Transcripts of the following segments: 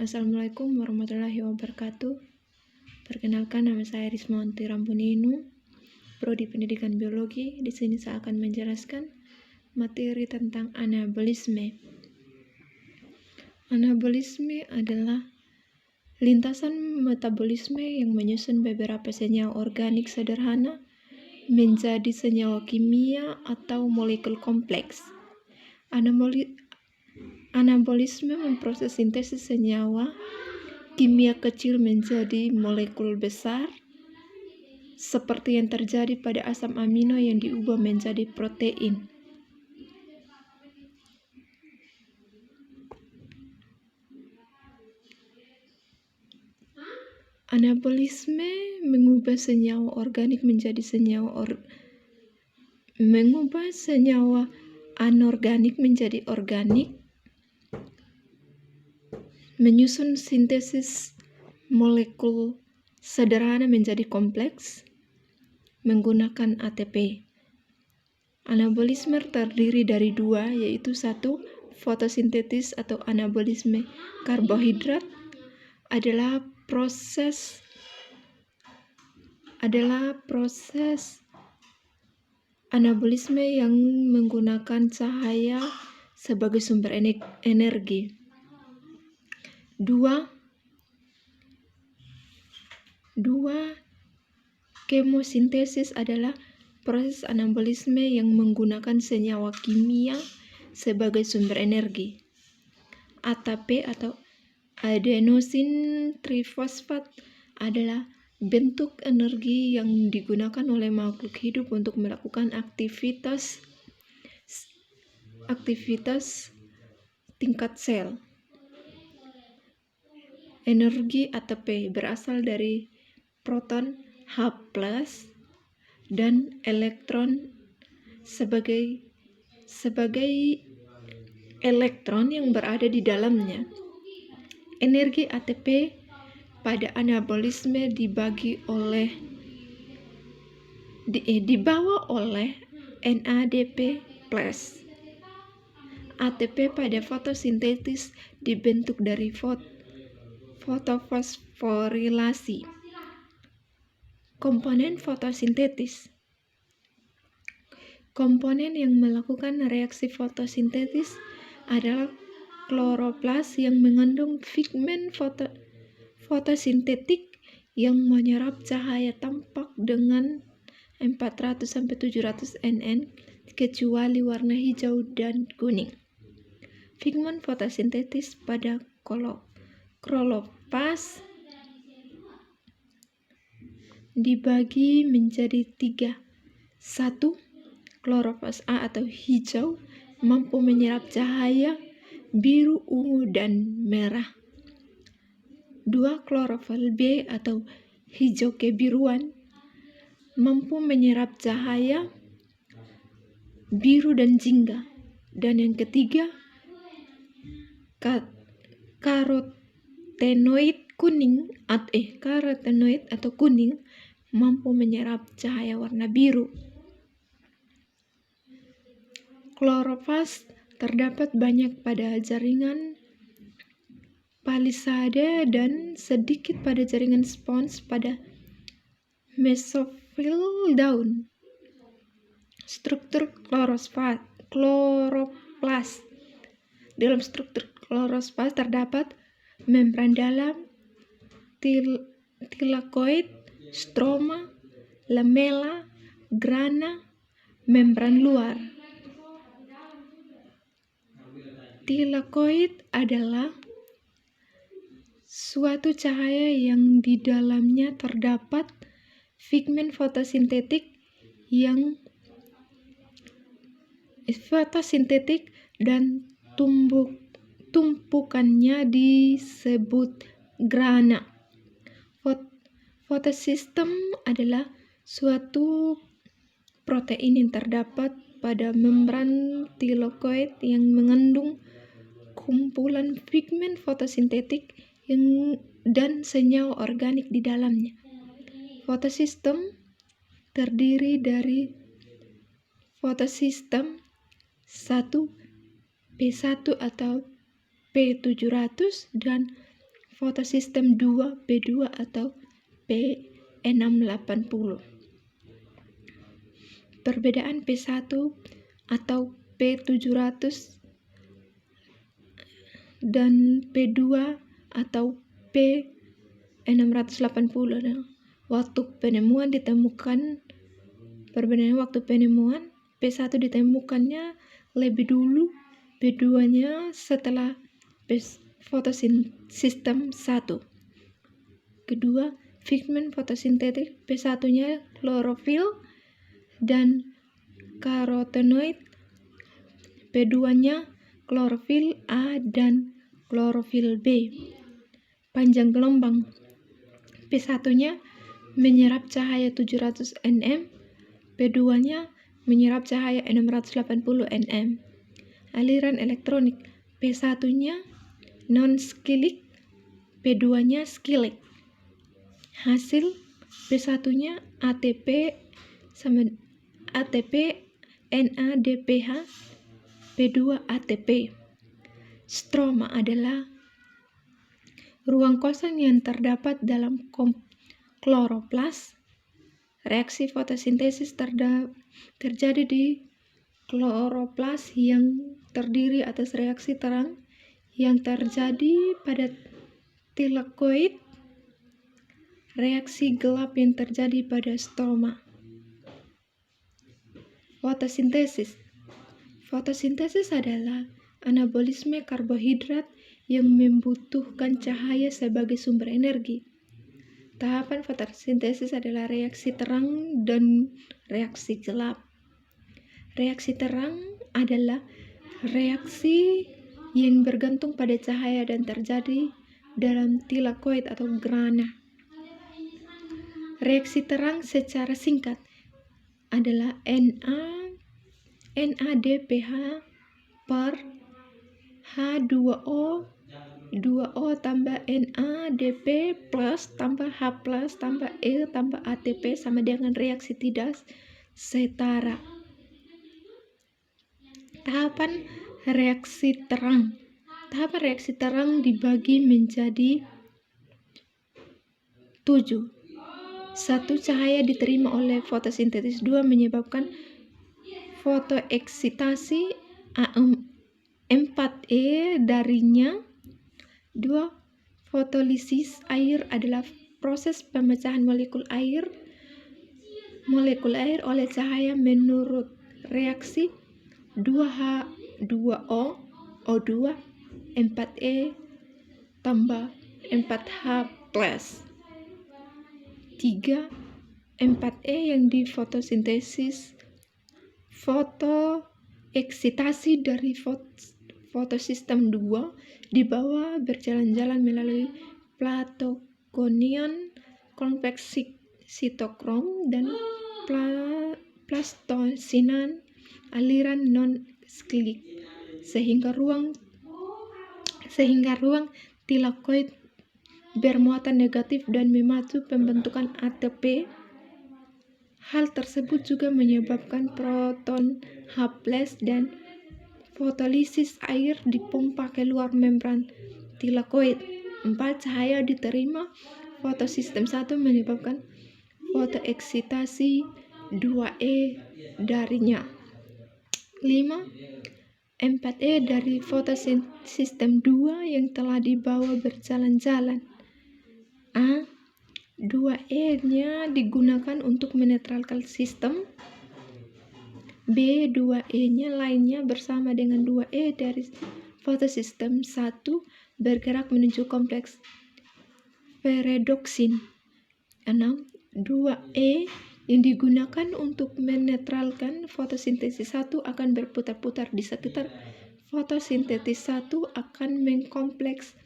Assalamualaikum warahmatullahi wabarakatuh. Perkenalkan, nama saya Rismawanti Rampuninu, Prodi Pendidikan Biologi. Di sini saya akan menjelaskan materi tentang anabolisme. Anabolisme adalah lintasan metabolisme yang menyusun beberapa senyawa organik sederhana menjadi senyawa kimia atau molekul kompleks. Anabolisme memproses sintesis senyawa kimia kecil menjadi molekul besar, seperti yang terjadi pada asam amino yang diubah menjadi protein. Anabolisme mengubah senyawa organik menjadi mengubah senyawa anorganik menjadi organik, menyusun sintesis molekul sederhana menjadi kompleks menggunakan ATP. Anabolisme terdiri dari dua, yaitu satu, fotosintesis atau anabolisme karbohidrat adalah proses anabolisme yang menggunakan cahaya sebagai sumber energi. Dua, kemosintesis adalah proses anabolisme yang menggunakan senyawa kimia sebagai sumber energi. ATP atau adenosine trifosfat adalah bentuk energi yang digunakan oleh makhluk hidup untuk melakukan aktivitas tingkat sel. Energi ATP berasal dari proton H+ dan elektron sebagai elektron yang berada di dalamnya. Energi ATP pada anabolisme dibawa oleh NADP+. ATP pada fotosintesis dibentuk dari fotofosforilasi. Komponen fotosintesis. Komponen yang melakukan reaksi fotosintesis adalah kloroplas yang mengandung pigmen fotosintetik yang menyerap cahaya tampak dengan 400-700 nN kecuali warna hijau dan kuning. Pigmen fotosintetis pada kloroplas dibagi menjadi tiga. 1. Kloroplas A atau hijau mampu menyerap cahaya biru, ungu, dan merah. 2. Klorofil B atau hijau kebiruan mampu menyerap cahaya biru dan jingga. Dan yang ketiga, karotenoid atau kuning mampu menyerap cahaya warna biru. Kloroplas terdapat banyak pada jaringan palisade dan sedikit pada jaringan spons pada mesofil daun. Struktur kloroplas. Dalam struktur kloroplas terdapat membran dalam, tilakoid, stroma, lamella, grana, membran luar. Tilakoid adalah suatu cahaya yang di dalamnya terdapat pigmen fotosintetik dan tumpukannya disebut grana. Fotosistem adalah suatu protein yang terdapat pada membran tilakoid yang mengandung kumpulan pigmen fotosintetik dan senyawa organik di dalamnya. Fotosistem terdiri dari fotosistem 1, P1 atau P700 dan fotosistem 2 P2 atau P680. Perbedaan P1 atau P700 dan P2 atau P680 adalah waktu penemuan ditemukan. Perbedaan waktu penemuan, P1 ditemukannya lebih dulu, P2-nya setelah fotosistem 1. Kedua, pigmen fotosintetik, P1-nya klorofil dan karotenoid, P2-nya klorofil A dan klorofil B. Panjang gelombang, P1-nya menyerap cahaya 700 nm, P2-nya menyerap cahaya 680 nm. Aliran elektronik, P1-nya non-scalyc, P2-nya scalyc. Hasil, P1-nya ATP NADPH, P2 ATP. Stroma adalah ruang kosong yang terdapat dalam kloroplas. Reaksi fotosintesis terjadi di kloroplas yang terdiri atas reaksi terang yang terjadi pada tilakoid, reaksi gelap yang terjadi pada stroma. Fotosintesis. Fotosintesis adalah anabolisme karbohidrat yang membutuhkan cahaya sebagai sumber energi. Tahapan fotosintesis adalah reaksi terang dan reaksi gelap. Reaksi terang adalah reaksi yang bergantung pada cahaya dan terjadi dalam tilakoid atau grana. Reaksi terang secara singkat adalah NADPH per H2O 2O tambah NADP plus tambah H plus tambah E tambah ATP sama dengan reaksi tidak setara. Tahapan reaksi terang. Tahapan reaksi terang dibagi menjadi 7. 1. Cahaya diterima oleh fotosintesis. 2. Menyebabkan fotoeksitasi A4E darinya. 2. Fotolisis air adalah proses pemecahan molekul air oleh cahaya menurut reaksi 2H2O O2 4E tambah 4H plus. 3. 4E yang difotosintesis. Fotoeksitasi dari fotosistem 2 dibawa berjalan-jalan melalui platokonion, kompleks sitokrom dan plastosinan, aliran non-scalyc, sehingga ruang tilakoid bermuatan negatif dan memacu pembentukan ATP. Hal tersebut juga menyebabkan proton H+ dan fotolisis air dipompa keluar membran tilakoid. 4. Cahaya diterima fotosistem 1 menyebabkan fotoeksitasi 2E darinya. 5. 4E dari fotosistem 2 yang telah dibawa berjalan-jalan. A. 2E-nya digunakan untuk menetralkan sistem. B. 2E-nya lainnya bersama dengan 2E dari fotosistem 1 bergerak menuju kompleks peredoksin. 6. 2E yang digunakan untuk menetralkan fotosintesis 1 akan berputar-putar di sekitar fotosintesis 1 akan mengkompleks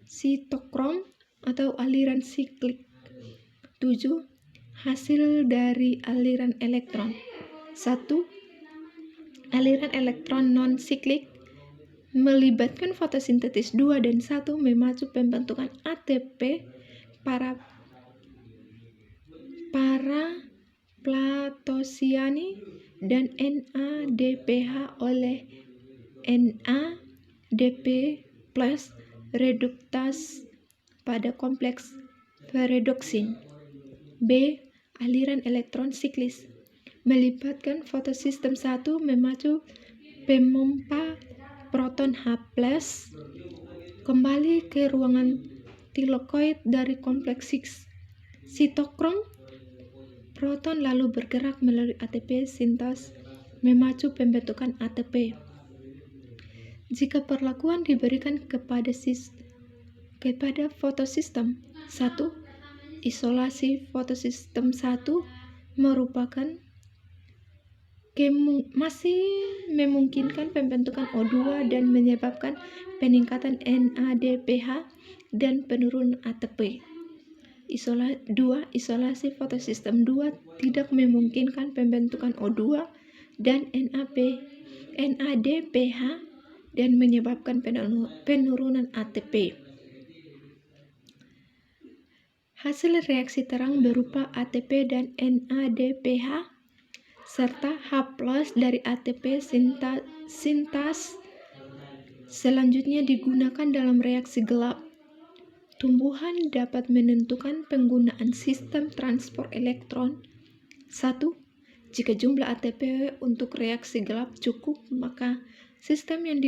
sitokrom atau aliran siklik. 7. Hasil dari aliran elektron. 1. Aliran elektron non-siklik melibatkan fotosintesis 2 dan 1 memacu pembentukan ATP para platosiani dan NADPH oleh NADP plus reduktase pada kompleks peridoksin. B. Aliran elektron siklis melibatkan fotosistem 1 memacu pemompa proton H+ kembali ke ruangan tilakoid dari kompleks sitokrom. Proton lalu bergerak melalui ATP sintas memacu pembentukan ATP. Jika perlakuan diberikan kepada fotosistem 1, isolasi fotosistem 1 merupakan masih memungkinkan pembentukan O2 dan menyebabkan peningkatan NADPH dan penurunan ATP. 2. Isolasi fotosistem 2 tidak memungkinkan pembentukan O2 dan NADPH dan menyebabkan penurunan ATP. Hasil reaksi terang berupa ATP dan NADPH serta H+ dari ATP sintas selanjutnya digunakan dalam reaksi gelap. Tumbuhan dapat menentukan penggunaan sistem transport elektron. 1. Jika jumlah ATP untuk reaksi gelap cukup, maka sistem yang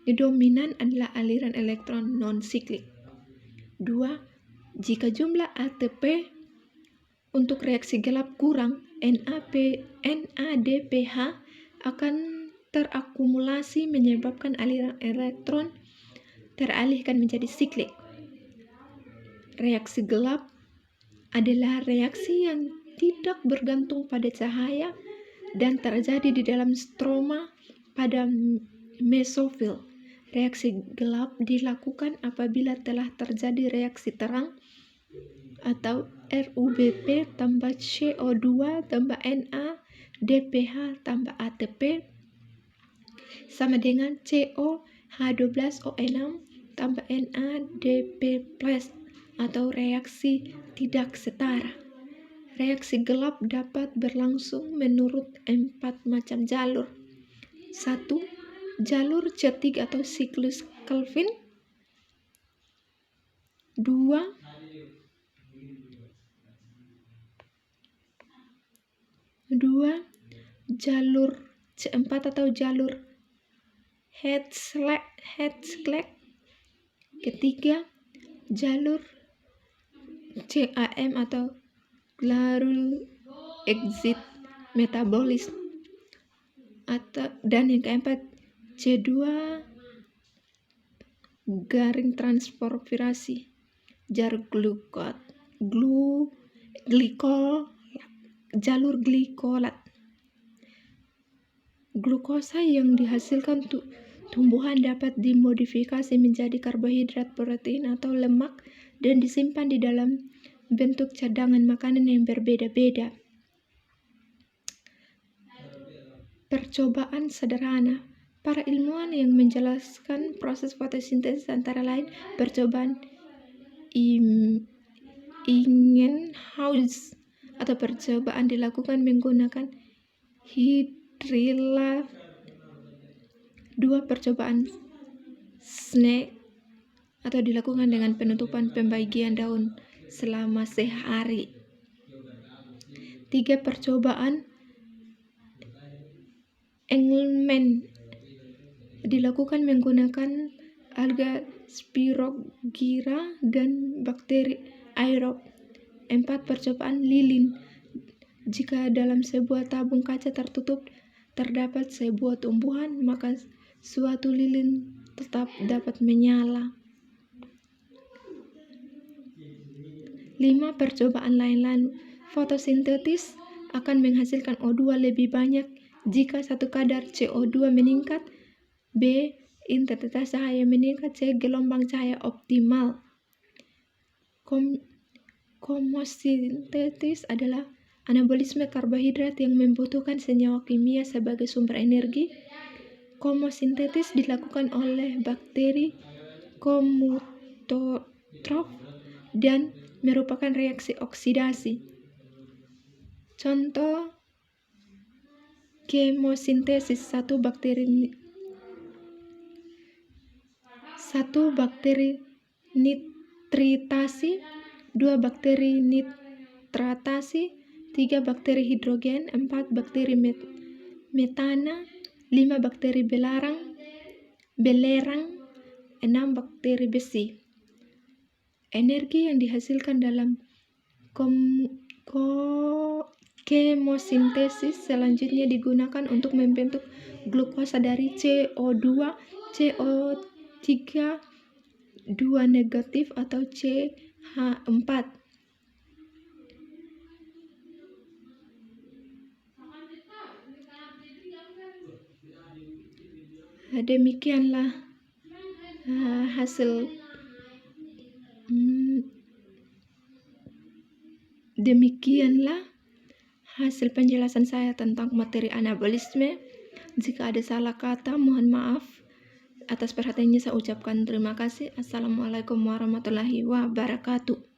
didominan adalah aliran elektron non-siklik. 2. Jika jumlah ATP untuk reaksi gelap kurang, NADPH akan terakumulasi menyebabkan aliran elektron teralihkan menjadi siklik. Reaksi gelap adalah reaksi yang tidak bergantung pada cahaya dan terjadi di dalam stroma pada mesofil. Reaksi gelap dilakukan apabila telah terjadi reaksi terang atau RUBP tambah CO2 tambah NADPH tambah ATP sama dengan COH12O6 tambah NADP+ atau reaksi tidak setara. Reaksi gelap dapat berlangsung menurut 4 macam jalur. 1. Jalur cetik atau siklus Kelvin. 2. Jalur C4 atau jalur Hertzsprung. Ketiga, jalur CAM atau Glaroul exit metabolis. Dan yang keempat, C2 garing transformasi jalur glikolat. Glukosa yang dihasilkan tumbuhan dapat dimodifikasi menjadi karbohidrat, protein, atau lemak dan disimpan di dalam bentuk cadangan makanan yang berbeda-beda. Percobaan sederhana. Para ilmuwan yang menjelaskan proses fotosintesis antara lain percobaan Ingenhousz atau percobaan dilakukan menggunakan hidrilla. 2. Percobaan Snake atau dilakukan dengan penutupan pembagian daun selama sehari. 3. Percobaan Engelmann dilakukan menggunakan alga Spirogyra dan bakteri aerob. 4. Percobaan lilin. Jika dalam sebuah tabung kaca tertutup terdapat sebuah tumbuhan, maka suatu lilin tetap dapat menyala. 5. Percobaan lain-lain. Fotosintesis akan menghasilkan O2 lebih banyak jika satu kadar CO2 meningkat. B. Intensitas cahaya meningkat. C. Gelombang cahaya optimal. Komosintesis adalah anabolisme karbohidrat yang membutuhkan senyawa kimia sebagai sumber energi. Komosintesis dilakukan oleh bakteri komutotrof dan merupakan reaksi oksidasi. Contoh kemosintesis: 1 bakteri nitritasi, 2 bakteri nitratasi, 3 bakteri hidrogen, 4 bakteri metana, 5 bakteri belerang, 6 bakteri besi. Energi yang dihasilkan dalam kemosintesis selanjutnya digunakan untuk membentuk glukosa dari CO2, CO3, 2 negatif atau CH4. Demikianlah hasil penjelasan saya tentang materi anabolisme. Jika ada salah kata, mohon maaf. Atas perhatiannya saya ucapkan terima kasih. Assalamualaikum warahmatullahi wabarakatuh.